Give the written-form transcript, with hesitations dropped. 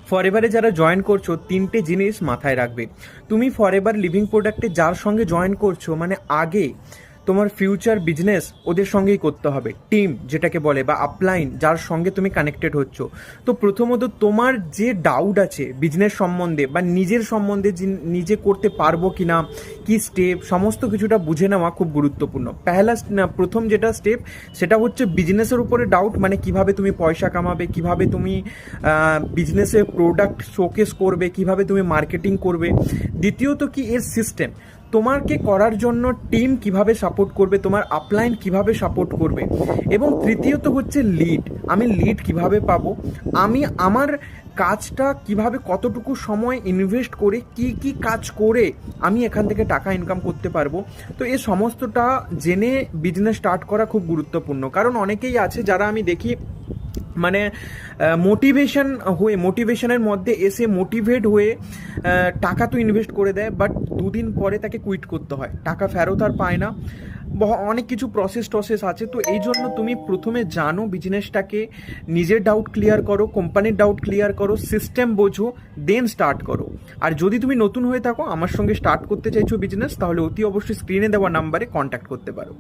ফরএভারে যারা জয়েন করছো, তিনটে জিনিস মাথায় রাখবে। তুমি ফরএভার লিভিং প্রোডাক্টে যার সঙ্গে জয়েন করছো, মানে আগে তোমার ফিউচার বিজনেস ওদের সঙ্গেই করতে হবে, টিম যেটাকে বলে, বা আপলাইন যার সঙ্গে তুমি কানেক্টেড হচ্ছ। তো প্রথমত তোমার যে ডাউট আছে বিজনেস সম্বন্ধে বা নিজের সম্বন্ধে, নিজে করতে পারবো কি না, কি স্টেপ, সমস্ত কিছুটা বুঝে নেওয়া খুব গুরুত্বপূর্ণ। প্রথম যেটা স্টেপ সেটা হচ্ছে বিজনেসের উপরে ডাউট, মানে কিভাবে তুমি পয়সা কামাবে, কিভাবে তুমি বিজনেসে প্রোডাক্ট শোকেস করবে, কিভাবে তুমি মার্কেটিং করবে। দ্বিতীয়ত কি এর সিস্টেম, তোমাকে করার জন্য টিম কিভাবে সাপোর্ট করবে, তোমার আপলাইন কিভাবে সাপোর্ট করবে। এবং তৃতীয়ত হচ্ছে লিড, আমি লিড কিভাবে পাবো, আমি আমার কাজটা কিভাবে, কতটুকু সময় ইনভেস্ট করে কি কি কাজ করে আমি এখান থেকে টাকা ইনকাম করতে পারবো। তো এই সমস্তটা জেনে বিজনেস স্টার্ট করা খুব গুরুত্বপূর্ণ। কারণ অনেকেই আছে যারা আমি দেখি মানে মোটিভেশনের মধ্যে এসে মোটিভেট হয়ে টাকা তো ইনভেস্ট করে দেয়, বাট দুদিন পরে তাকে কুইট করতে হয়, টাকা ফেরত আর পায় না। অনেক কিছু প্রসেস আছে। তো এই জন্য তুমি প্রথমে জানো বিজনেসটাকে, নিজের ডাউট ক্লিয়ার করো, কোম্পানির ডাউট ক্লিয়ার করো, সিস্টেম বোঝো, দেন স্টার্ট করো। আর যদি তুমি নতুন হয়ে থাকো, আমার সঙ্গে স্টার্ট করতে চাইছো বিজনেস, তাহলে অতি অবশ্যই স্ক্রিনে দেওয়া নাম্বারে কন্ট্যাক্ট করতে পারো।